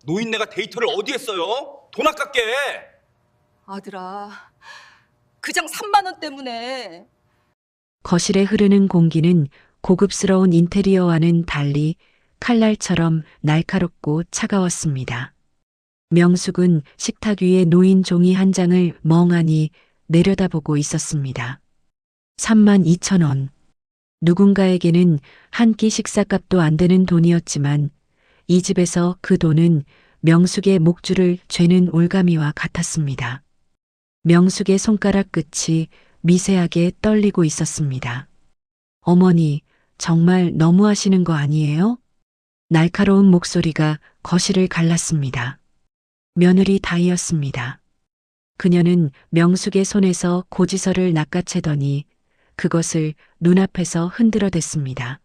노인네가 데이터를 어디에 써요? 돈 아깝게. 아들아, 그장 3만 원 때문에. 거실에 흐르는 공기는 고급스러운 인테리어와는 달리 칼날처럼 날카롭고 차가웠습니다. 명숙은 식탁 위에 놓인 종이 한 장을 멍하니 내려다보고 있었습니다. 32,000원. 누군가에게는 한 끼 식사값도 안 되는 돈이었지만 이 집에서 그 돈은 명숙의 목줄을 죄는 올가미와 같았습니다. 명숙의 손가락 끝이 미세하게 떨리고 있었습니다. 어머니, 정말 너무하시는 거 아니에요? 날카로운 목소리가 거실을 갈랐습니다. 며느리 다이였습니다. 그녀는 명숙의 손에서 고지서를 낚아채더니 그것을 눈앞에서 흔들어댔습니다.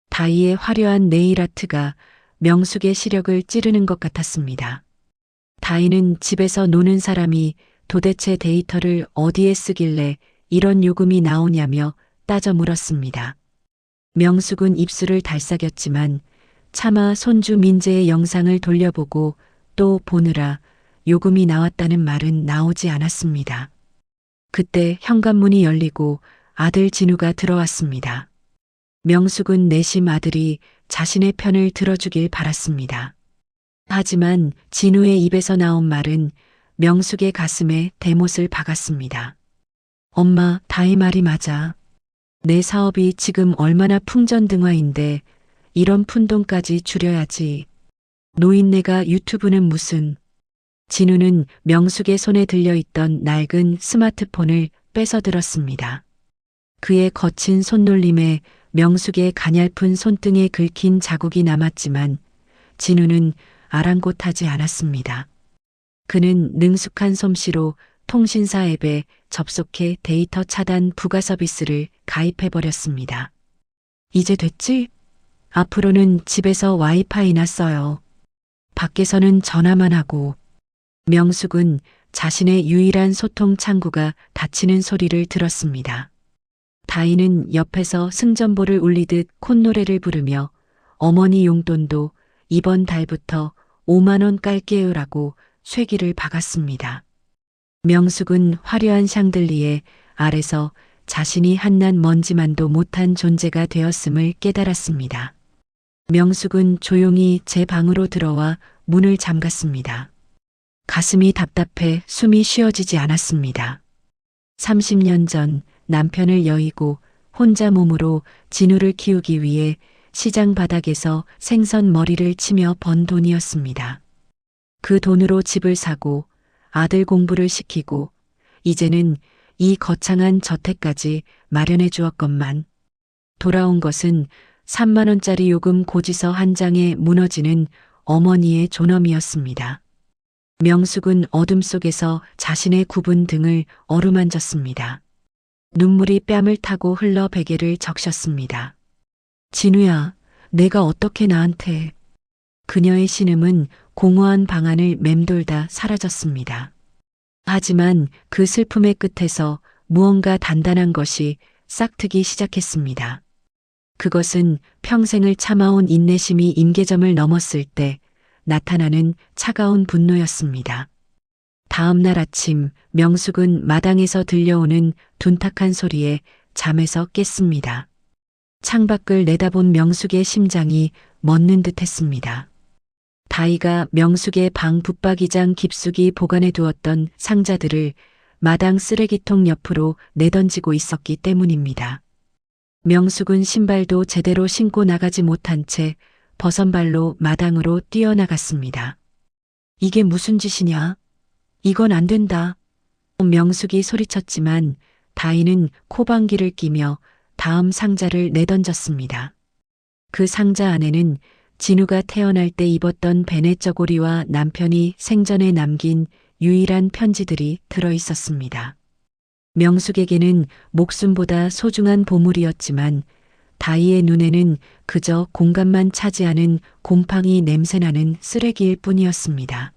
다이의 화려한 네일아트가 명숙의 시력을 찌르는 것 같았습니다. 다이는 집에서 노는 사람이 도대체 데이터를 어디에 쓰길래 이런 요금이 나오냐며 따져 물었습니다. 명숙은 입술을 달싹였지만 차마 손주 민재의 영상을 돌려보고 또 보느라 요금이 나왔다는 말은 나오지 않았습니다. 그때 현관문이 열리고 아들 진우가 들어왔습니다. 명숙은 내심 아들이 자신의 편을 들어주길 바랐습니다. 하지만 진우의 입에서 나온 말은 명숙의 가슴에 대못을 박았습니다. 엄마, 다이 말이 맞아. 내 사업이 지금 얼마나 풍전등화인데 이런 푼돈까지 줄여야지. 노인네가 유튜브는 무슨. 진우는 명숙의 손에 들려있던 낡은 스마트폰을 뺏어들었습니다. 그의 거친 손놀림에 명숙의 가냘픈 손등에 긁힌 자국이 남았지만 진우는 아랑곳하지 않았습니다. 그는 능숙한 솜씨로 통신사 앱에 접속해 데이터 차단 부가 서비스를 가입해버렸습니다. 이제 됐지? 앞으로는 집에서 와이파이나 써요. 밖에서는 전화만 하고. 명숙은 자신의 유일한 소통 창구가 닫히는 소리를 들었습니다. 다이는 옆에서 승전보를 울리듯 콧노래를 부르며 어머니 용돈도 이번 달부터 5만 원 깔게요라고 쇠기를 박았습니다. 명숙은 화려한 샹들리에 아래서 자신이 한낱 먼지만도 못한 존재가 되었음을 깨달았습니다. 명숙은 조용히 제 방으로 들어와 문을 잠갔습니다. 가슴이 답답해 숨이 쉬어지지 않았습니다. 30년 전 남편을 여의고 혼자 몸으로 진우를 키우기 위해 시장 바닥에서 생선 머리를 치며 번 돈이었습니다. 그 돈으로 집을 사고 아들 공부를 시키고 이제는 이 거창한 저택까지 마련해 주었건만 돌아온 것은 3만 원짜리 요금 고지서 한 장에 무너지는 어머니의 존엄이었습니다. 명숙은 어둠 속에서 자신의 굽은 등을 어루만졌습니다. 눈물이 뺨을 타고 흘러 베개를 적셨습니다. 진우야, 내가 어떻게 나한테. 그녀의 신음은 공허한 방 안을 맴돌다 사라졌습니다. 하지만 그 슬픔의 끝에서 무언가 단단한 것이 싹트기 시작했습니다. 그것은 평생을 참아온 인내심이 임계점을 넘었을 때 나타나는 차가운 분노였습니다. 다음 날 아침 명숙은 마당에서 들려오는 둔탁한 소리에 잠에서 깼습니다. 창밖을 내다본 명숙의 심장이 멎는 듯했습니다. 다이가 명숙의 방 붙박이장 깊숙이 보관해 두었던 상자들을 마당 쓰레기통 옆으로 내던지고 있었기 때문입니다. 명숙은 신발도 제대로 신고 나가지 못한 채 버선발로 마당으로 뛰어나갔습니다. 이게 무슨 짓이냐? 이건 안 된다. 명숙이 소리쳤지만 다이는 코방귀를 끼며 다음 상자를 내던졌습니다. 그 상자 안에는 진우가 태어날 때 입었던 베네 저고리와 남편이 생전에 남긴 유일한 편지들이 들어 있었습니다. 명숙에게는 목숨보다 소중한 보물이었지만 다이의 눈에는 그저 공간만 차지하는 곰팡이 냄새나는 쓰레기일 뿐이었습니다.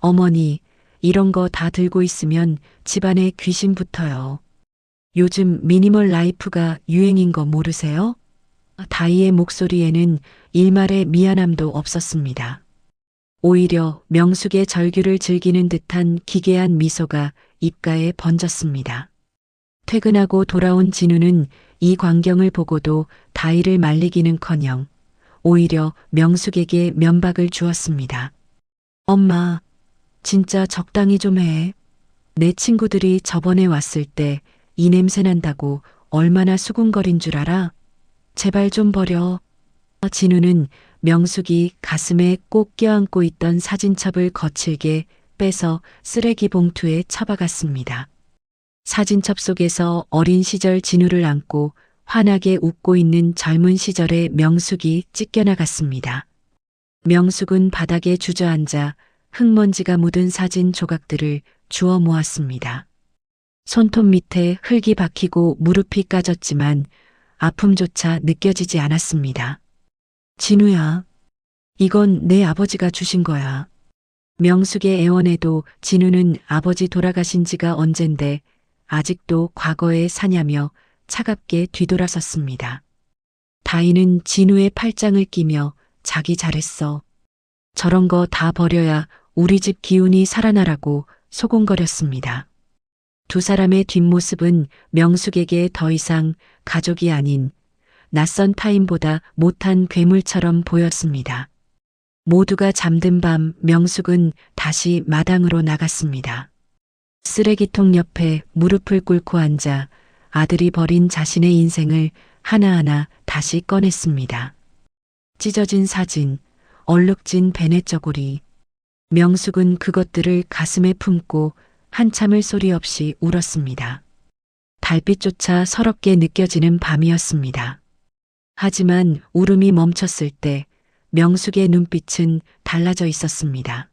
어머니, 이런 거 다 들고 있으면 집안에 귀신 붙어요. 요즘 미니멀 라이프가 유행인 거 모르세요? 다이의 목소리에는 일말의 미안함도 없었습니다. 오히려 명숙의 절규를 즐기는 듯한 기괴한 미소가 입가에 번졌습니다. 퇴근하고 돌아온 진우는 이 광경을 보고도 다이를 말리기는커녕 오히려 명숙에게 면박을 주었습니다. 엄마, 진짜 적당히 좀 해. 내 친구들이 저번에 왔을 때 이 냄새 난다고 얼마나 수군거린 줄 알아? 제발 좀 버려. 진우는 명숙이 가슴에 꼭 껴안고 있던 사진첩을 거칠게 빼서 쓰레기 봉투에 처박았습니다. 사진첩 속에서 어린 시절 진우를 안고 환하게 웃고 있는 젊은 시절의 명숙이 찢겨나갔습니다. 명숙은 바닥에 주저앉아 흙먼지가 묻은 사진 조각들을 주워 모았습니다. 손톱 밑에 흙이 박히고 무릎이 까졌지만 아픔조차 느껴지지 않았습니다. 진우야, 이건 내 아버지가 주신 거야. 명숙의 애원에도 진우는 아버지 돌아가신 지가 언젠데 아직도 과거에 사냐며 차갑게 뒤돌아섰습니다. 다이는 진우의 팔짱을 끼며 자기 잘했어. 저런 거 다 버려야 우리 집 기운이 살아나라고 소곤거렸습니다. 두 사람의 뒷모습은 명숙에게 더 이상 가족이 아닌 낯선 타인보다 못한 괴물처럼 보였습니다. 모두가 잠든 밤 명숙은 다시 마당으로 나갔습니다. 쓰레기통 옆에 무릎을 꿇고 앉아 아들이 버린 자신의 인생을 하나하나 다시 꺼냈습니다. 찢어진 사진, 얼룩진 베넷저고리. 명숙은 그것들을 가슴에 품고 한참을 소리 없이 울었습니다. 달빛조차 서럽게 느껴지는 밤이었습니다. 하지만 울음이 멈췄을 때 명숙의 눈빛은 달라져 있었습니다.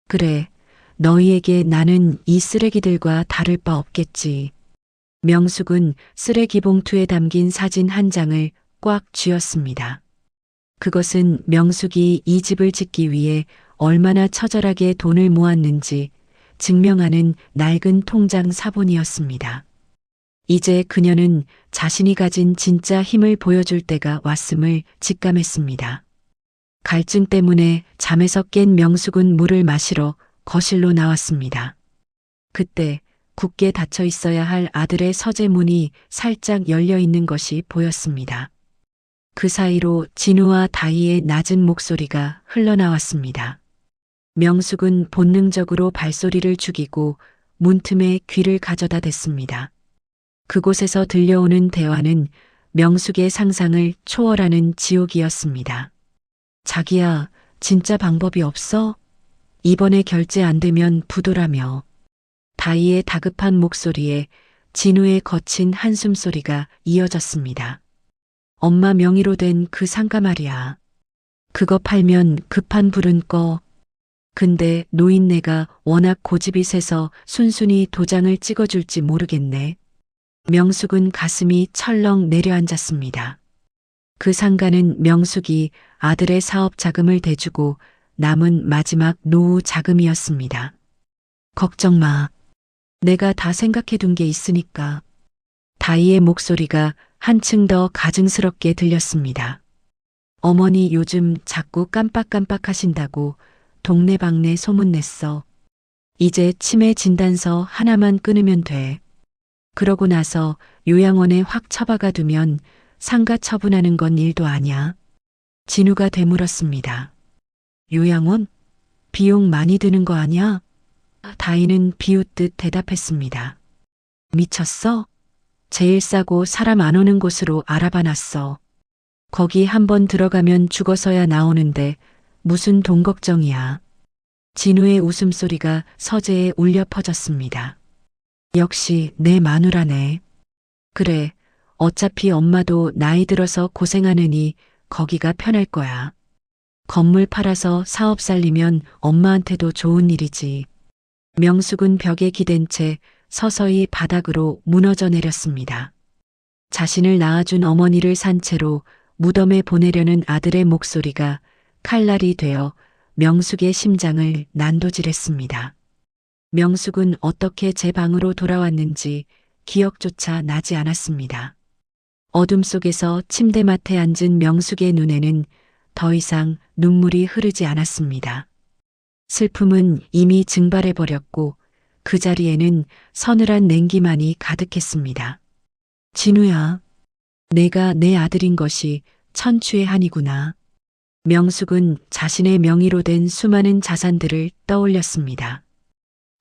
그래, 너희에게 나는 이 쓰레기들과 다를 바 없겠지. 명숙은 쓰레기 봉투에 담긴 사진 한 장을 꽉 쥐었습니다. 그것은 명숙이 이 집을 짓기 위해 얼마나 처절하게 돈을 모았는지 증명하는 낡은 통장 사본이었습니다. 이제 그녀는 자신이 가진 진짜 힘을 보여줄 때가 왔음을 직감했습니다. 갈증 때문에 잠에서 깬 명숙은 물을 마시러 거실로 나왔습니다. 그때 굳게 닫혀 있어야 할 아들의 서재 문이 살짝 열려 있는 것이 보였습니다. 그 사이로 진우와 다희의 낮은 목소리가 흘러나왔습니다. 명숙은 본능적으로 발소리를 죽이고 문틈에 귀를 가져다 댔습니다. 그곳에서 들려오는 대화는 명숙의 상상을 초월하는 지옥이었습니다. 자기야, 진짜 방법이 없어? 이번에 결제 안 되면 부도라며. 다희의 다급한 목소리에 진우의 거친 한숨소리가 이어졌습니다. 엄마 명의로 된 그 상가 말이야. 그거 팔면 급한 불은 꺼. 근데 노인네가 워낙 고집이 세서 순순히 도장을 찍어줄지 모르겠네. 명숙은 가슴이 철렁 내려앉았습니다. 그 상가는 명숙이 아들의 사업 자금을 대주고 남은 마지막 노후 자금이었습니다. 걱정 마. 내가 다 생각해둔 게 있으니까. 다희의 목소리가 한층 더 가증스럽게 들렸습니다. 어머니 요즘 자꾸 깜빡깜빡 하신다고 동네방네 소문냈어. 이제 치매 진단서 하나만 끊으면 돼. 그러고 나서 요양원에 확 처박아 두면 상가 처분하는 건 일도 아냐. 진우가 되물었습니다. 요양원? 비용 많이 드는 거 아냐? 다희는 비웃듯 대답했습니다. 미쳤어? 제일 싸고 사람 안 오는 곳으로 알아봐 놨어. 거기 한번 들어가면 죽어서야 나오는데 무슨 돈 걱정이야. 진우의 웃음소리가 서재에 울려 퍼졌습니다. 역시 내 마누라네. 그래, 어차피 엄마도 나이 들어서 고생하느니 거기가 편할 거야. 건물 팔아서 사업 살리면 엄마한테도 좋은 일이지. 명숙은 벽에 기댄 채 서서히 바닥으로 무너져 내렸습니다. 자신을 낳아준 어머니를 산 채로 무덤에 보내려는 아들의 목소리가 칼날이 되어 명숙의 심장을 난도질했습니다. 명숙은 어떻게 제 방으로 돌아왔는지 기억조차 나지 않았습니다. 어둠 속에서 침대맡에 앉은 명숙의 눈에는 더 이상 눈물이 흐르지 않았습니다. 슬픔은 이미 증발해버렸고 그 자리에는 서늘한 냉기만이 가득했습니다. 진우야, 내가 내 아들인 것이 천추의 한이구나. 명숙은 자신의 명의로 된 수많은 자산들을 떠올렸습니다.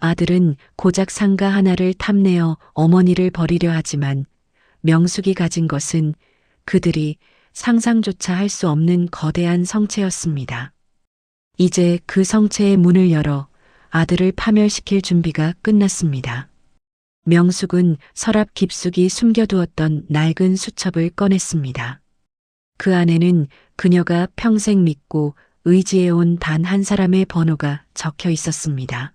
아들은 고작 상가 하나를 탐내어 어머니를 버리려 하지만 명숙이 가진 것은 그들이 상상조차 할 수 없는 거대한 성체였습니다. 이제 그 성체의 문을 열어 아들을 파멸시킬 준비가 끝났습니다. 명숙은 서랍 깊숙이 숨겨두었던 낡은 수첩을 꺼냈습니다. 그 안에는 그녀가 평생 믿고 의지해온 단 한 사람의 번호가 적혀 있었습니다.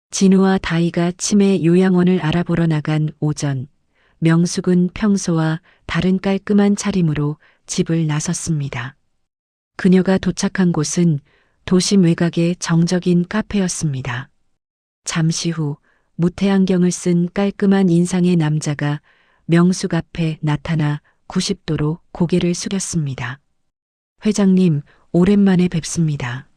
진우와 다희가 치매 요양원을 알아보러 나간 오전, 명숙은 평소와 다른 깔끔한 차림으로 집을 나섰습니다. 그녀가 도착한 곳은 도심 외곽의 정적인 카페였습니다. 잠시 후 무태안경을 쓴 깔끔한 인상의 남자가 명숙 앞에 나타나 90도로 고개를 숙였습니다. 회장님, 오랜만에 뵙습니다.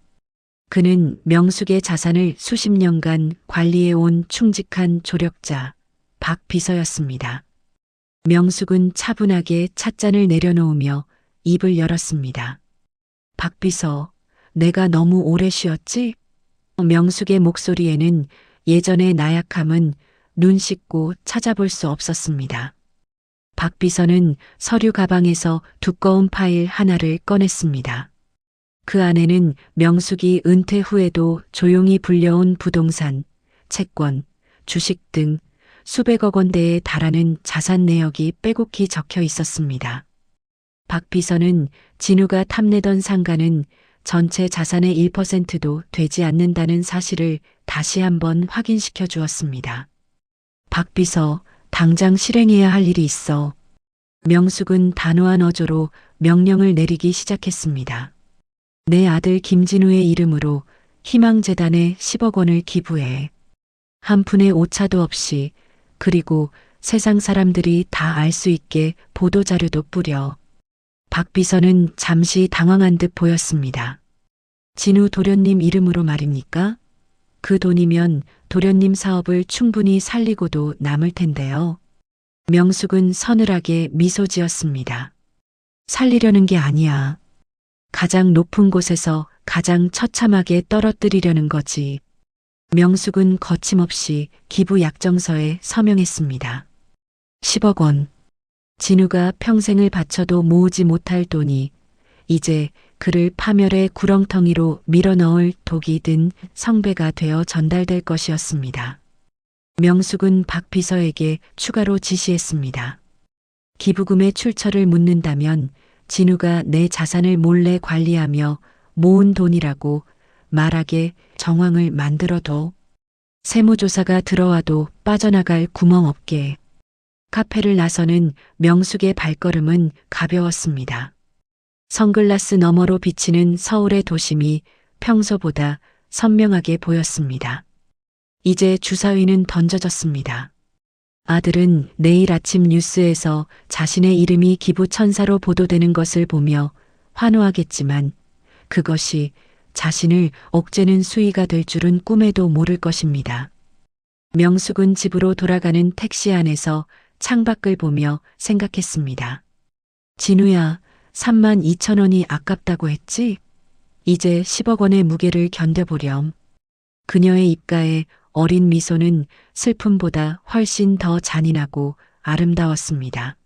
그는 명숙의 자산을 수십 년간 관리해온 충직한 조력자 박 비서였습니다. 명숙은 차분하게 찻잔을 내려놓으며 입을 열었습니다. 박 비서, 내가 너무 오래 쉬었지? 명숙의 목소리에는 예전의 나약함은 눈 씻고 찾아볼 수 없었습니다. 박 비서는 서류 가방에서 두꺼운 파일 하나를 꺼냈습니다. 그 안에는 명숙이 은퇴 후에도 조용히 불려온 부동산, 채권, 주식 등 수백억 원대에 달하는 자산 내역이 빼곡히 적혀 있었습니다. 박 비서는 진우가 탐내던 상가는 전체 자산의 1%도 되지 않는다는 사실을 다시 한번 확인시켜 주었습니다. 박 비서, 당장 실행해야 할 일이 있어. 명숙은 단호한 어조로 명령을 내리기 시작했습니다. 내 아들 김진우의 이름으로 희망재단에 10억 원을 기부해. 한 푼의 오차도 없이, 그리고 세상 사람들이 다 알 수 있게 보도자료도 뿌려. 박 비서는 잠시 당황한 듯 보였습니다. 진우 도련님 이름으로 말입니까? 그 돈이면 도련님 사업을 충분히 살리고도 남을 텐데요. 명숙은 서늘하게 미소 지었습니다. 살리려는 게 아니야. 가장 높은 곳에서 가장 처참하게 떨어뜨리려는 거지. 명숙은 거침없이 기부 약정서에 서명했습니다. 10억 원. 진우가 평생을 바쳐도 모으지 못할 돈이 이제 그를 파멸의 구렁텅이로 밀어넣을 독이 든 성배가 되어 전달될 것이었습니다. 명숙은 박 비서에게 추가로 지시했습니다. 기부금의 출처를 묻는다면 진우가 내 자산을 몰래 관리하며 모은 돈이라고 말하게 정황을 만들어둬. 세무조사가 들어와도 빠져나갈 구멍 없게. 카페를 나서는 명숙의 발걸음은 가벼웠습니다. 선글라스 너머로 비치는 서울의 도심이 평소보다 선명하게 보였습니다. 이제 주사위는 던져졌습니다. 아들은 내일 아침 뉴스에서 자신의 이름이 기부천사로 보도되는 것을 보며 환호하겠지만 그것이 자신을 옥죄는 수위가 될 줄은 꿈에도 모를 것입니다. 명숙은 집으로 돌아가는 택시 안에서 창밖을 보며 생각했습니다. 진우야, 32,000원이 아깝다고 했지? 이제 10억 원의 무게를 견뎌보렴. 그녀의 입가에 어린 미소는 슬픔보다 훨씬 더 잔인하고 아름다웠습니다.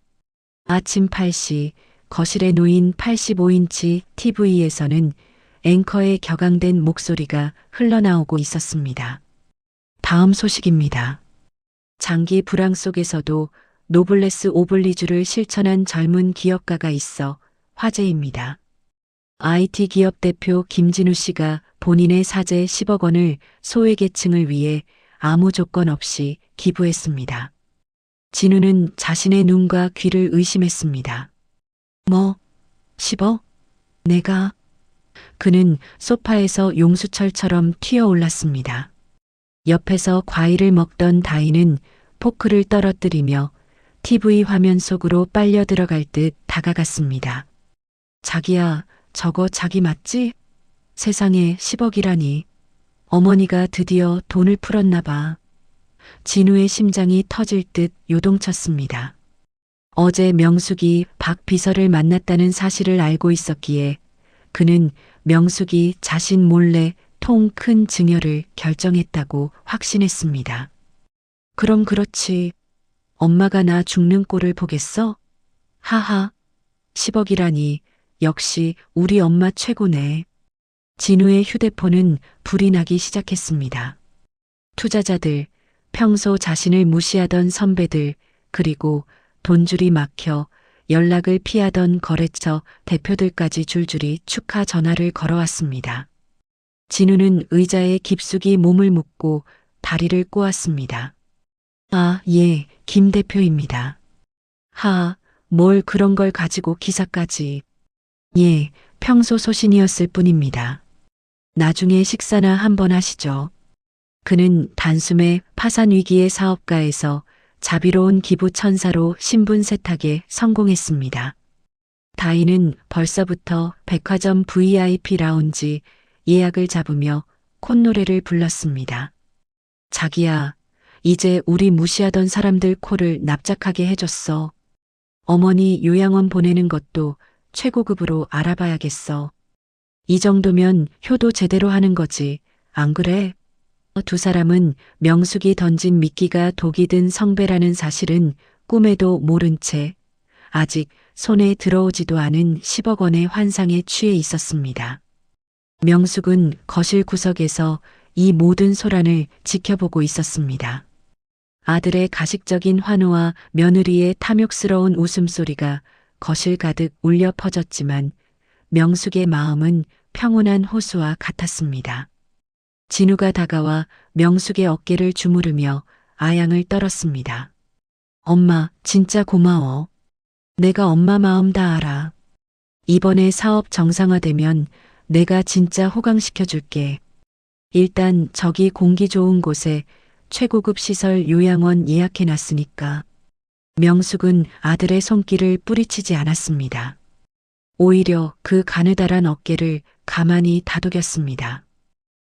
아침 8시 거실에 놓인 85인치 TV에서는 앵커의 격앙된 목소리가 흘러나오고 있었습니다. 다음 소식입니다. 장기 불황 속에서도 노블레스 오블리주를 실천한 젊은 기업가가 있어 화제입니다. IT 기업 대표 김진우 씨가 본인의 사재 10억 원을 소외계층을 위해 아무 조건 없이 기부했습니다. 진우는 자신의 눈과 귀를 의심했습니다. 뭐? 10억? 내가? 그는 소파에서 용수철처럼 튀어올랐습니다. 옆에서 과일을 먹던 다희는 포크를 떨어뜨리며 TV 화면 속으로 빨려 들어갈 듯 다가갔습니다. 자기야, 저거 자기 맞지? 세상에 10억이라니. 어머니가 드디어 돈을 풀었나 봐. 진우의 심장이 터질 듯 요동쳤습니다. 어제 명숙이 박 비서를 만났다는 사실을 알고 있었기에 그는 명숙이 자신 몰래 통 큰 증여를 결정했다고 확신했습니다. 그럼 그렇지. 엄마가 나 죽는 꼴을 보겠어? 하하. 10억이라니 역시 우리 엄마 최고네. 진우의 휴대폰은 불이 나기 시작했습니다. 투자자들, 평소 자신을 무시하던 선배들, 그리고 돈줄이 막혀 연락을 피하던 거래처 대표들까지 줄줄이 축하 전화를 걸어왔습니다. 진우는 의자에 깊숙이 몸을 묻고 다리를 꼬았습니다. 아, 예, 김 대표입니다. 하, 뭘 그런 걸 가지고 기사까지. 예, 평소 소신이었을 뿐입니다. 나중에 식사나 한번 하시죠. 그는 단숨에 파산 위기의 사업가에서 자비로운 기부 천사로 신분 세탁에 성공했습니다. 다인은 벌써부터 백화점 VIP 라운지 예약을 잡으며 콧노래를 불렀습니다. 자기야, 이제 우리 무시하던 사람들 코를 납작하게 해줬어. 어머니 요양원 보내는 것도 최고급으로 알아봐야겠어. 이 정도면 효도 제대로 하는 거지, 안 그래? 두 사람은 명숙이 던진 미끼가 독이 든 성배라는 사실은 꿈에도 모른 채 아직 손에 들어오지도 않은 10억 원의 환상에 취해 있었습니다. 명숙은 거실 구석에서 이 모든 소란을 지켜보고 있었습니다. 아들의 가식적인 환호와 며느리의 탐욕스러운 웃음소리가 거실 가득 울려 퍼졌지만 명숙의 마음은 평온한 호수와 같았습니다. 진우가 다가와 명숙의 어깨를 주무르며 아양을 떨었습니다. 엄마, 진짜 고마워. 내가 엄마 마음 다 알아. 이번에 사업 정상화되면 내가 진짜 호강시켜줄게. 일단 저기 공기 좋은 곳에 최고급 시설 요양원 예약해놨으니까. 명숙은 아들의 손길을 뿌리치지 않았습니다. 오히려 그 가느다란 어깨를 가만히 다독였습니다.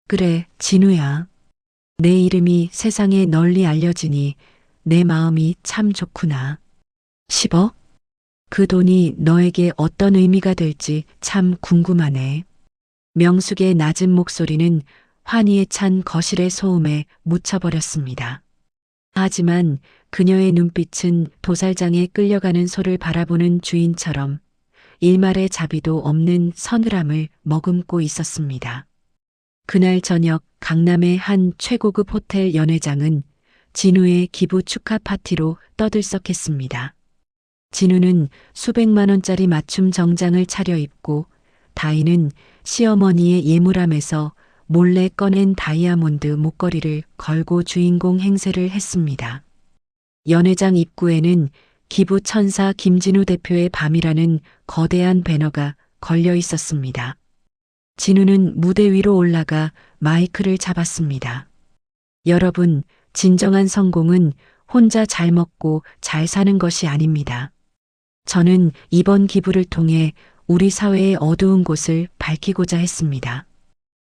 그래, 진우야. 내 이름이 세상에 널리 알려지니 내 마음이 참 좋구나. 10억? 그 돈이 너에게 어떤 의미가 될지 참 궁금하네. 명숙의 낮은 목소리는 환희에 찬 거실의 소음에 묻혀버렸습니다. 하지만 그녀의 눈빛은 도살장에 끌려가는 소를 바라보는 주인처럼 일말의 자비도 없는 서늘함을 머금고 있었습니다. 그날 저녁 강남의 한 최고급 호텔 연회장은 진우의 기부 축하 파티로 떠들썩했습니다. 진우는 수백만 원짜리 맞춤 정장을 차려입고 다인은 시어머니의 예물함에서 몰래 꺼낸 다이아몬드 목걸이를 걸고 주인공 행세를 했습니다. 연회장 입구에는 기부 천사 김진우 대표의 밤이라는 거대한 배너가 걸려 있었습니다. 진우는 무대 위로 올라가 마이크를 잡았습니다. 여러분, 진정한 성공은 혼자 잘 먹고 잘 사는 것이 아닙니다. 저는 이번 기부를 통해 우리 사회의 어두운 곳을 밝히고자 했습니다.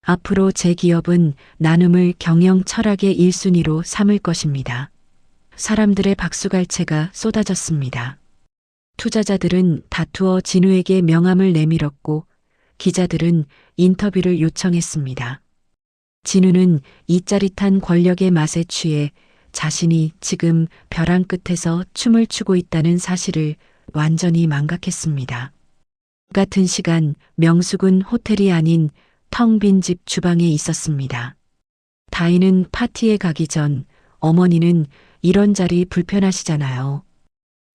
앞으로 제 기업은 나눔을 경영 철학의 1순위로 삼을 것입니다. 사람들의 박수갈채가 쏟아졌습니다. 투자자들은 다투어 진우에게 명함을 내밀었고 기자들은 인터뷰를 요청했습니다. 진우는 이 짜릿한 권력의 맛에 취해 자신이 지금 벼랑 끝에서 춤을 추고 있다는 사실을 완전히 망각했습니다. 같은 시간 명숙은 호텔이 아닌 텅 빈 집 주방에 있었습니다. 다인은 파티에 가기 전 어머니는 이런 자리 불편하시잖아요.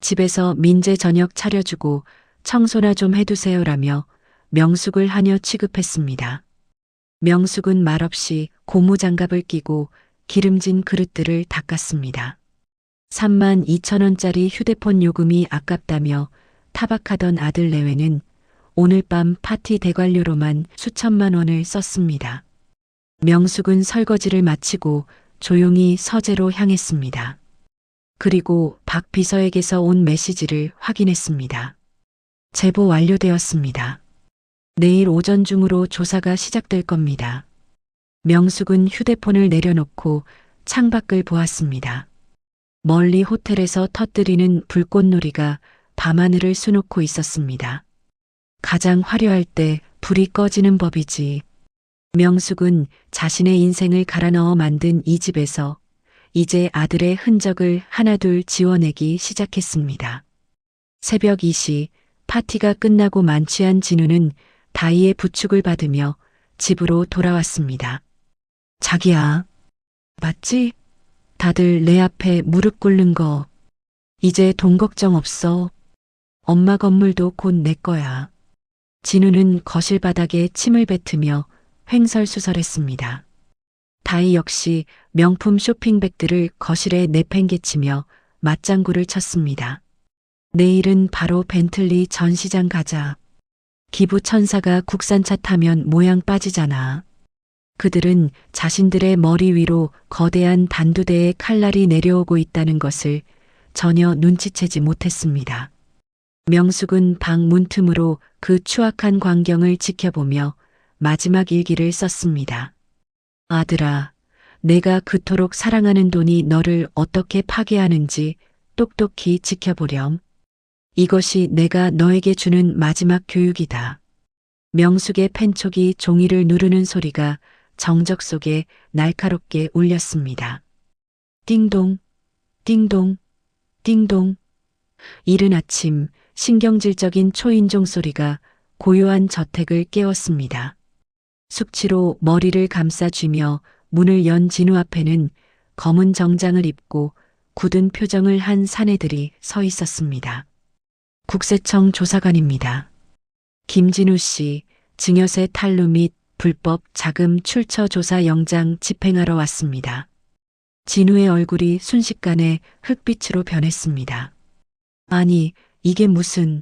집에서 민재 저녁 차려주고 청소나 좀 해두세요라며 명숙을 하녀 취급했습니다. 명숙은 말없이 고무장갑을 끼고 기름진 그릇들을 닦았습니다. 3만 2천 원짜리 휴대폰 요금이 아깝다며 타박하던 아들 내외는 오늘 밤 파티 대관료로만 수천만 원을 썼습니다. 명숙은 설거지를 마치고 조용히 서재로 향했습니다. 그리고 박 비서에게서 온 메시지를 확인했습니다. 제보 완료되었습니다. 내일 오전 중으로 조사가 시작될 겁니다. 명숙은 휴대폰을 내려놓고 창밖을 보았습니다. 멀리 호텔에서 터뜨리는 불꽃놀이가 밤하늘을 수놓고 있었습니다. 가장 화려할 때 불이 꺼지는 법이지. 명숙은 자신의 인생을 갈아 넣어 만든 이 집에서 이제 아들의 흔적을 하나둘 지워내기 시작했습니다. 새벽 2시 파티가 끝나고 만취한 진우는 다희의 부축을 받으며 집으로 돌아왔습니다. 자기야, 맞지? 다들 내 앞에 무릎 꿇는 거. 이제 돈 걱정 없어. 엄마 건물도 곧 내 거야. 진우는 거실 바닥에 침을 뱉으며 횡설수설했습니다. 다희 역시 명품 쇼핑백들을 거실에 내팽개치며 맞장구를 쳤습니다. 내일은 바로 벤틀리 전시장 가자. 기부 천사가 국산차 타면 모양 빠지잖아. 그들은 자신들의 머리 위로 거대한 단두대의 칼날이 내려오고 있다는 것을 전혀 눈치채지 못했습니다. 명숙은 방 문틈으로 그 추악한 광경을 지켜보며 마지막 일기를 썼습니다. 아들아, 내가 그토록 사랑하는 돈이 너를 어떻게 파괴하는지 똑똑히 지켜보렴. 이것이 내가 너에게 주는 마지막 교육이다. 명숙의 펜촉이 종이를 누르는 소리가 정적 속에 날카롭게 울렸습니다. 띵동, 띵동, 띵동. 이른 아침 신경질적인 초인종 소리가 고요한 저택을 깨웠습니다. 숙취로 머리를 감싸쥐며 문을 연 진우 앞에는 검은 정장을 입고 굳은 표정을 한 사내들이 서 있었습니다. 국세청 조사관입니다. 김진우 씨, 증여세 탈루 및 불법 자금 출처 조사 영장 집행하러 왔습니다. 진우의 얼굴이 순식간에 흑빛으로 변했습니다. 아니, 이게 무슨...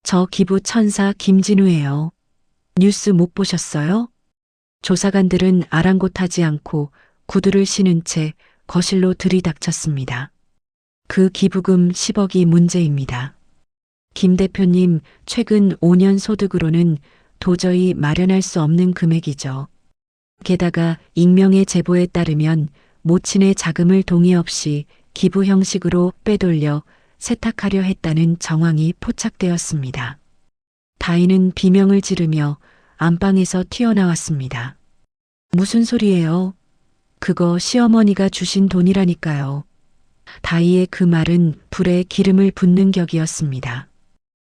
저 기부 천사 김진우예요. 뉴스 못 보셨어요? 조사관들은 아랑곳하지 않고 구두를 신은 채 거실로 들이닥쳤습니다. 그 기부금 10억이 문제입니다. 김 대표님 최근 5년 소득으로는 도저히 마련할 수 없는 금액이죠. 게다가 익명의 제보에 따르면 모친의 자금을 동의 없이 기부 형식으로 빼돌려 세탁하려 했다는 정황이 포착되었습니다. 다희는 비명을 지르며 안방에서 튀어나왔습니다. 무슨 소리예요? 그거 시어머니가 주신 돈이라니까요. 다희의 그 말은 불에 기름을 붓는 격이었습니다.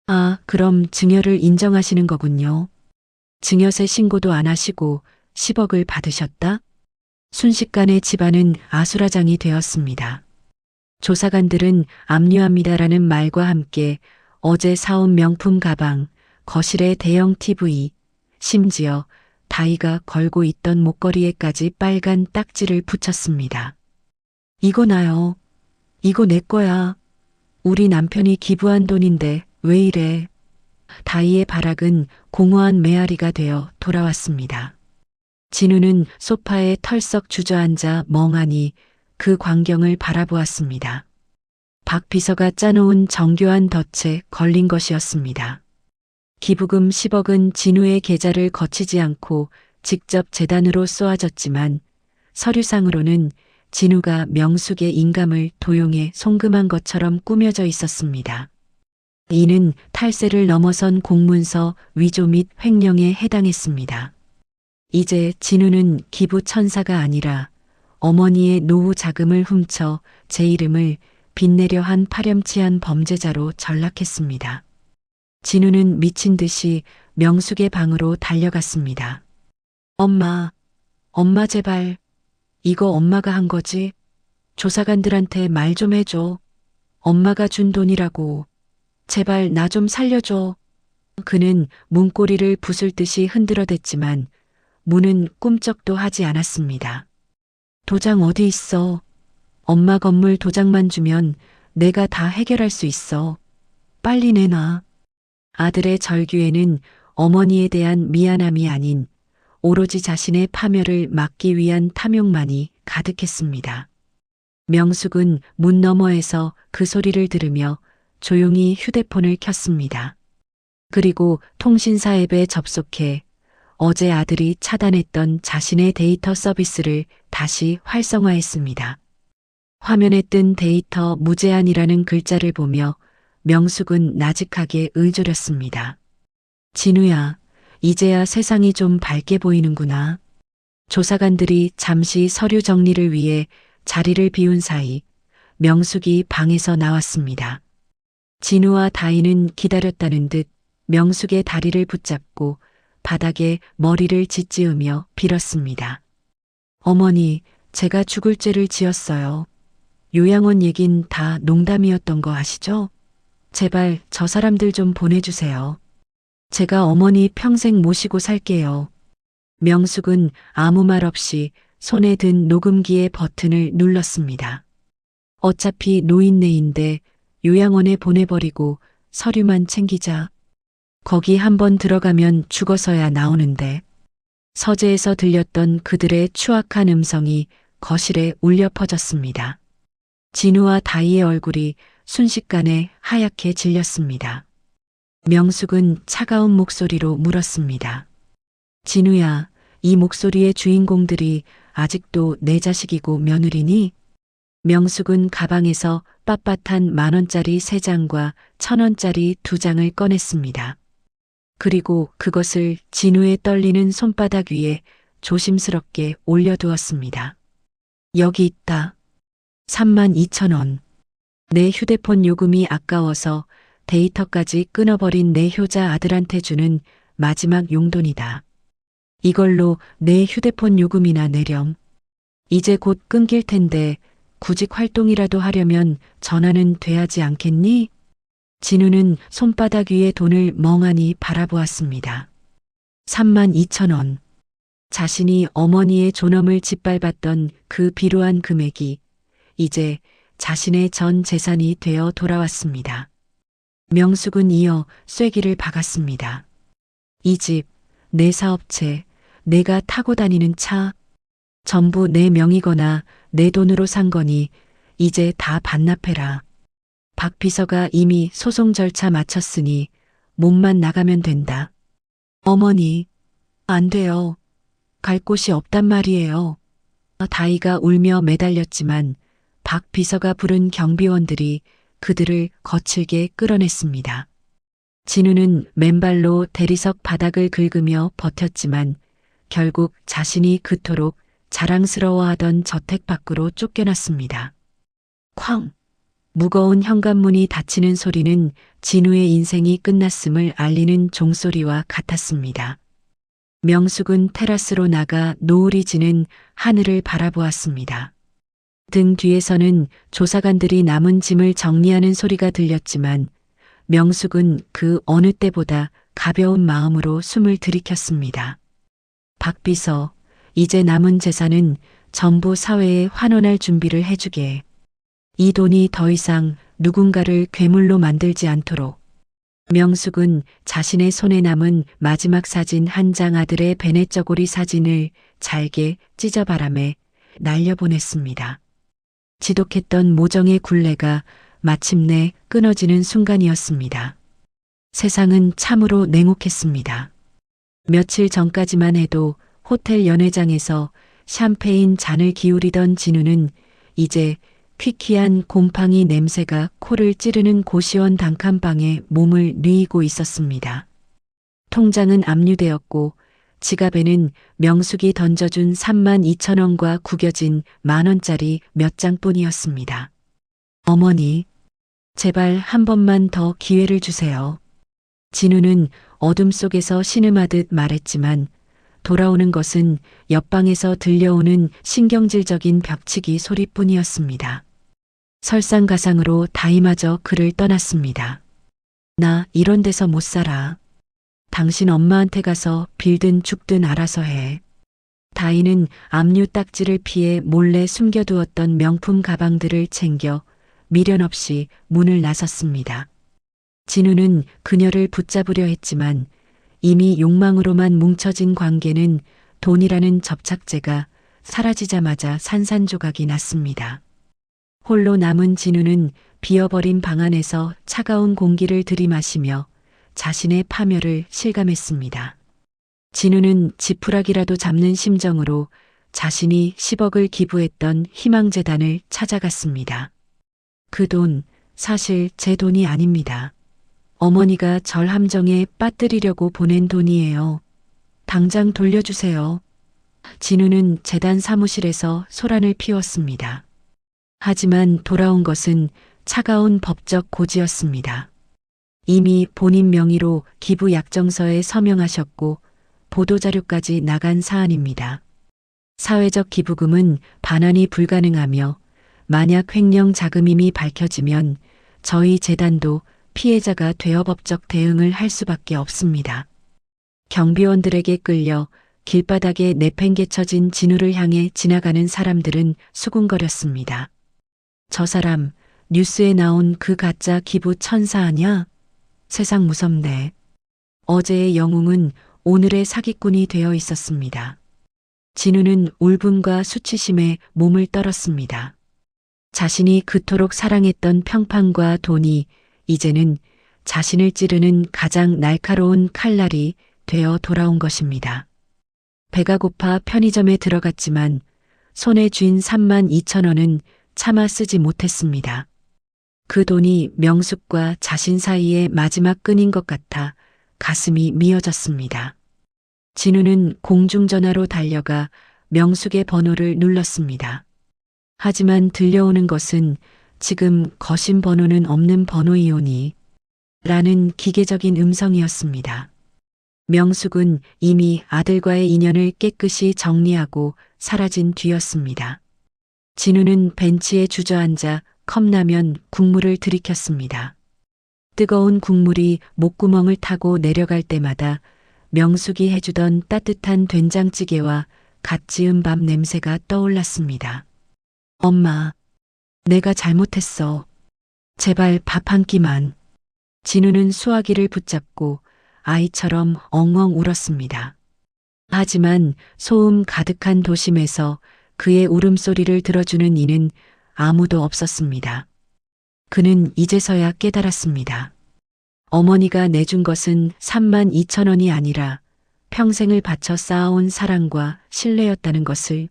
아, 그럼 증여를 인정하시는 거군요. 증여세 신고도 안 하시고 10억을 받으셨다? 순식간에 집안은 아수라장이 되었습니다. 조사관들은 압류합니다라는 말과 함께 어제 사온 명품 가방, 거실의 대형 TV, 심지어 다희가 걸고 있던 목걸이에까지 빨간 딱지를 붙였습니다. 이거 나요. 이거 내 거야. 우리 남편이 기부한 돈인데 왜 이래? 다희의 발악은 공허한 메아리가 되어 돌아왔습니다. 진우는 소파에 털썩 주저앉아 멍하니 그 광경을 바라보았습니다. 박 비서가 짜놓은 정교한 덫에 걸린 것이었습니다. 기부금 10억은 진우의 계좌를 거치지 않고 직접 재단으로 쏘아졌지만 서류상으로는 진우가 명숙의 인감을 도용해 송금한 것처럼 꾸며져 있었습니다. 이는 탈세를 넘어선 공문서 위조 및 횡령에 해당했습니다. 이제 진우는 기부 천사가 아니라 어머니의 노후 자금을 훔쳐 제 이름을 빚내려 한 파렴치한 범죄자로 전락했습니다. 진우는 미친 듯이 명숙의 방으로 달려갔습니다. 엄마, 엄마 제발. 이거 엄마가 한 거지? 조사관들한테 말 좀 해줘. 엄마가 준 돈이라고. 제발 나 좀 살려줘. 그는 문고리를 부술 듯이 흔들어댔지만 문은 꿈쩍도 하지 않았습니다. 도장 어디 있어? 엄마 건물 도장만 주면 내가 다 해결할 수 있어. 빨리 내놔. 아들의 절규에는 어머니에 대한 미안함이 아닌 오로지 자신의 파멸을 막기 위한 탐욕만이 가득했습니다. 명숙은 문 너머에서 그 소리를 들으며 조용히 휴대폰을 켰습니다. 그리고 통신사 앱에 접속해 어제 아들이 차단했던 자신의 데이터 서비스를 다시 활성화했습니다. 화면에 뜬 데이터 무제한이라는 글자를 보며 명숙은 나직하게 의졸였습니다. 진우야, 이제야 세상이 좀 밝게 보이는구나. 조사관들이 잠시 서류 정리를 위해 자리를 비운 사이 명숙이 방에서 나왔습니다. 진우와 다희는 기다렸다는 듯 명숙의 다리를 붙잡고 바닥에 머리를 짓지으며 빌었습니다. 어머니, 제가 죽을 죄를 지었어요. 요양원 얘긴 다 농담이었던 거 아시죠? 제발 저 사람들 좀 보내주세요. 제가 어머니 평생 모시고 살게요. 명숙은 아무 말 없이 손에 든 녹음기의 버튼을 눌렀습니다. 어차피 노인네인데 요양원에 보내버리고 서류만 챙기자. 거기 한번 들어가면 죽어서야 나오는데. 서재에서 들렸던 그들의 추악한 음성이 거실에 울려 퍼졌습니다. 진우와 다희의 얼굴이 순식간에 하얗게 질렸습니다. 명숙은 차가운 목소리로 물었습니다. 진우야, 이 목소리의 주인공들이 아직도 내 자식이고 며느리니? 명숙은 가방에서 빳빳한 10,000원짜리 3장과 1,000원짜리 2장을 꺼냈습니다. 그리고 그것을 진우의 떨리는 손바닥 위에 조심스럽게 올려두었습니다. 여기 있다. 32,000원. 내 휴대폰 요금이 아까워서 데이터까지 끊어버린 내 효자 아들한테 주는 마지막 용돈이다. 이걸로 내 휴대폰 요금이나 내렴. 이제 곧 끊길 텐데 구직 활동이라도 하려면 전화는 돼야지 않겠니? 진우는 손바닥 위에 돈을 멍하니 바라보았습니다. 32,000원. 자신이 어머니의 존엄을 짓밟았던 그 비루한 금액이 이제 자신의 전 재산이 되어 돌아왔습니다. 명숙은 이어 쐐기를 박았습니다. 이 집, 내 사업체, 내가 타고 다니는 차, 전부 내 명의거나 내 돈으로 산 거니 이제 다 반납해라. 박 비서가 이미 소송 절차 마쳤으니 몸만 나가면 된다. 어머니, 안 돼요. 갈 곳이 없단 말이에요. 다희가 울며 매달렸지만 박 비서가 부른 경비원들이 그들을 거칠게 끌어냈습니다. 진우는 맨발로 대리석 바닥을 긁으며 버텼지만 결국 자신이 그토록 자랑스러워하던 저택 밖으로 쫓겨났습니다. 쾅! 무거운 현관문이 닫히는 소리는 진우의 인생이 끝났음을 알리는 종소리와 같았습니다. 명숙은 테라스로 나가 노을이 지는 하늘을 바라보았습니다. 등 뒤에서는 조사관들이 남은 짐을 정리하는 소리가 들렸지만 명숙은 그 어느 때보다 가벼운 마음으로 숨을 들이켰습니다. 박 비서, 이제 남은 재산은 전부 사회에 환원할 준비를 해주게. 이 돈이 더 이상 누군가를 괴물로 만들지 않도록. 명숙은 자신의 손에 남은 마지막 사진 한 장 아들의 베네쩌고리 사진을 잘게 찢어 바람에 날려보냈습니다. 지독했던 모정의 굴레가 마침내 끊어지는 순간이었습니다. 세상은 참으로 냉혹했습니다. 며칠 전까지만 해도 호텔 연회장에서 샴페인 잔을 기울이던 진우는 이제 퀴퀴한 곰팡이 냄새가 코를 찌르는 고시원 단칸방에 몸을 뉘이고 있었습니다. 통장은 압류되었고 지갑에는 명숙이 던져준 32,000원과 구겨진 10,000원짜리 몇 장뿐이었습니다. 어머니, 제발 한 번만 더 기회를 주세요. 진우는 어둠 속에서 신음하듯 말했지만 돌아오는 것은 옆방에서 들려오는 신경질적인 벽치기 소리뿐이었습니다. 설상가상으로 다희마저 그를 떠났습니다. 나 이런 데서 못 살아. 당신 엄마한테 가서 빌든 죽든 알아서 해. 다희는 압류 딱지를 피해 몰래 숨겨두었던 명품 가방들을 챙겨 미련 없이 문을 나섰습니다. 진우는 그녀를 붙잡으려 했지만 이미 욕망으로만 뭉쳐진 관계는 돈이라는 접착제가 사라지자마자 산산조각이 났습니다. 홀로 남은 진우는 비어버린 방 안에서 차가운 공기를 들이마시며 자신의 파멸을 실감했습니다. 진우는 지푸라기라도 잡는 심정으로 자신이 10억을 기부했던 희망재단을 찾아갔습니다. 그 돈, 사실 제 돈이 아닙니다. 어머니가 절 함정에 빠뜨리려고 보낸 돈이에요. 당장 돌려주세요. 진우는 재단 사무실에서 소란을 피웠습니다. 하지만 돌아온 것은 차가운 법적 고지였습니다. 이미 본인 명의로 기부 약정서에 서명하셨고 보도자료까지 나간 사안입니다. 사회적 기부금은 반환이 불가능하며 만약 횡령 자금임이 밝혀지면 저희 재단도 피해자가 되어 법적 대응을 할 수밖에 없습니다. 경비원들에게 끌려 길바닥에 내팽개쳐진 진우를 향해 지나가는 사람들은 수군거렸습니다. 저 사람 뉴스에 나온 그 가짜 기부 천사 아냐? 세상 무섭네. 어제의 영웅은 오늘의 사기꾼이 되어 있었습니다. 진우는 울분과 수치심에 몸을 떨었습니다. 자신이 그토록 사랑했던 평판과 돈이 이제는 자신을 찌르는 가장 날카로운 칼날이 되어 돌아온 것입니다. 배가 고파 편의점에 들어갔지만 손에 쥔 32,000원은 차마 쓰지 못했습니다. 그 돈이 명숙과 자신 사이의 마지막 끈인 것 같아 가슴이 미어졌습니다. 진우는 공중전화로 달려가 명숙의 번호를 눌렀습니다. 하지만 들려오는 것은 지금 거신 번호는 없는 번호이오니 라는 기계적인 음성이었습니다. 명숙은 이미 아들과의 인연을 깨끗이 정리하고 사라진 뒤였습니다. 진우는 벤치에 주저앉아 컵라면 국물을 들이켰습니다. 뜨거운 국물이 목구멍을 타고 내려갈 때마다 명숙이 해주던 따뜻한 된장찌개와 갓 지은 밥 냄새가 떠올랐습니다. 엄마, 내가 잘못했어. 제발 밥 한 끼만. 진우는 수화기를 붙잡고 아이처럼 엉엉 울었습니다. 하지만 소음 가득한 도심에서 그의 울음소리를 들어주는 이는 아무도 없었습니다. 그는 이제서야 깨달았습니다. 어머니가 내준 것은 32,000원이 아니라 평생을 바쳐 쌓아온 사랑과 신뢰였다는 것을,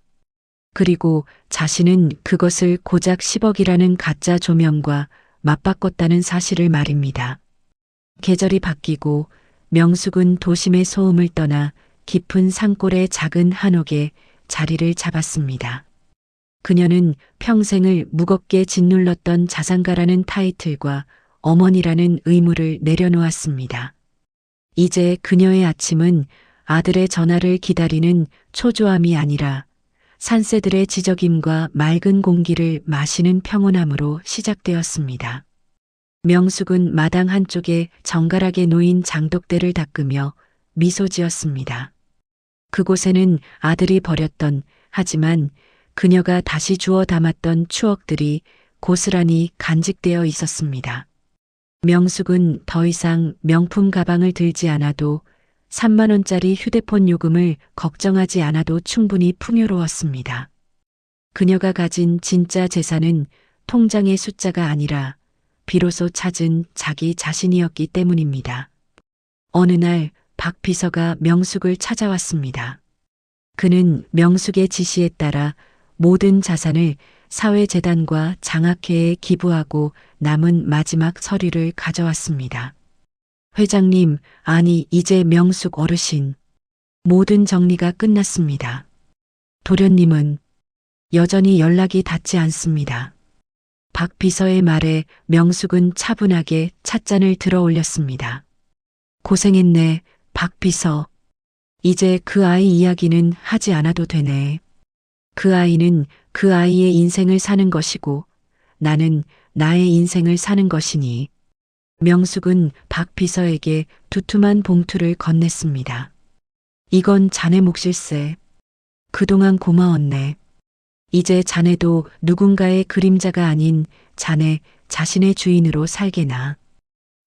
그리고 자신은 그것을 고작 10억이라는 가짜 조명과 맞바꿨다는 사실을 말입니다. 계절이 바뀌고 명숙은 도심의 소음을 떠나 깊은 산골의 작은 한옥에 자리를 잡았습니다. 그녀는 평생을 무겁게 짓눌렀던 자산가라는 타이틀과 어머니라는 의무를 내려놓았습니다. 이제 그녀의 아침은 아들의 전화를 기다리는 초조함이 아니라 산새들의 지저김과 맑은 공기를 마시는 평온함으로 시작되었습니다. 명숙은 마당 한쪽에 정갈하게 놓인 장독대를 닦으며 미소 지었습니다. 그곳에는 아들이 버렸던, 하지만 그녀가 다시 주워 담았던 추억들이 고스란히 간직되어 있었습니다. 명숙은 더 이상 명품 가방을 들지 않아도 3만 원짜리 휴대폰 요금을 걱정하지 않아도 충분히 풍요로웠습니다. 그녀가 가진 진짜 재산은 통장의 숫자가 아니라 비로소 찾은 자기 자신이었기 때문입니다. 어느 날 박 비서가 명숙을 찾아왔습니다. 그는 명숙의 지시에 따라 모든 자산을 사회재단과 장학회에 기부하고 남은 마지막 서류를 가져왔습니다. 회장님, 아니 이제 명숙 어르신. 모든 정리가 끝났습니다. 도련님은 여전히 연락이 닿지 않습니다. 박 비서의 말에 명숙은 차분하게 찻잔을 들어 올렸습니다. 고생했네, 박 비서. 이제 그 아이 이야기는 하지 않아도 되네. 그 아이는 그 아이의 인생을 사는 것이고 나는 나의 인생을 사는 것이니. 명숙은 박 비서에게 두툼한 봉투를 건넸습니다. 이건 자네 몫일세. 그동안 고마웠네. 이제 자네도 누군가의 그림자가 아닌 자네 자신의 주인으로 살게나.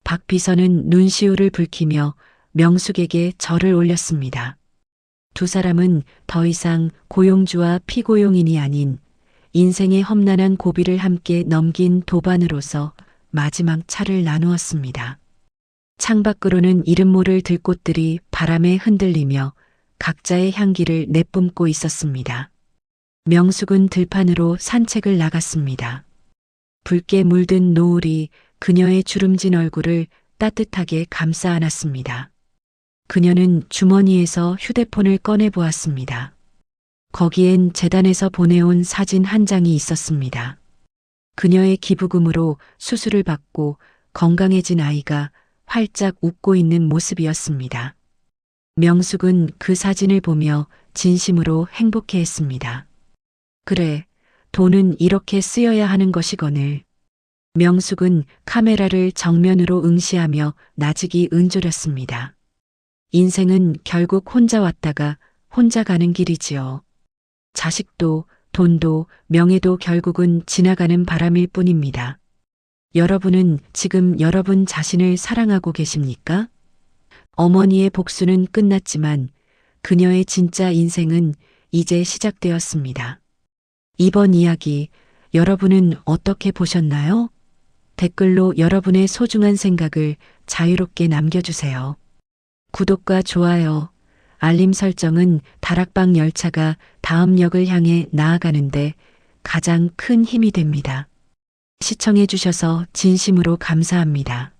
박 비서는 눈시울을 붉히며 명숙에게 절을 올렸습니다. 두 사람은 더 이상 고용주와 피고용인이 아닌 인생의 험난한 고비를 함께 넘긴 도반으로서 마지막 차를 나누었습니다. 창밖으로는 이름 모를 들꽃들이 바람에 흔들리며 각자의 향기를 내뿜고 있었습니다. 명숙은 들판으로 산책을 나갔습니다. 붉게 물든 노을이 그녀의 주름진 얼굴을 따뜻하게 감싸 안았습니다. 그녀는 주머니에서 휴대폰을 꺼내 보았습니다. 거기엔 재단에서 보내온 사진 한 장이 있었습니다. 그녀의 기부금으로 수술을 받고 건강해진 아이가 활짝 웃고 있는 모습이었습니다. 명숙은 그 사진을 보며 진심으로 행복해했습니다. 그래, 돈은 이렇게 쓰여야 하는 것이거늘. 명숙은 카메라를 정면으로 응시하며 나직이 은조렸습니다. 인생은 결국 혼자 왔다가 혼자 가는 길이지요. 자식도, 돈도, 명예도 결국은 지나가는 바람일 뿐입니다. 여러분은 지금 여러분 자신을 사랑하고 계십니까? 어머니의 복수는 끝났지만 그녀의 진짜 인생은 이제 시작되었습니다. 이번 이야기 여러분은 어떻게 보셨나요? 댓글로 여러분의 소중한 생각을 자유롭게 남겨주세요. 구독과 좋아요, 알림 설정은 다락방 열차가 다음 역을 향해 나아가는데 가장 큰 힘이 됩니다. 시청해 주셔서 진심으로 감사합니다.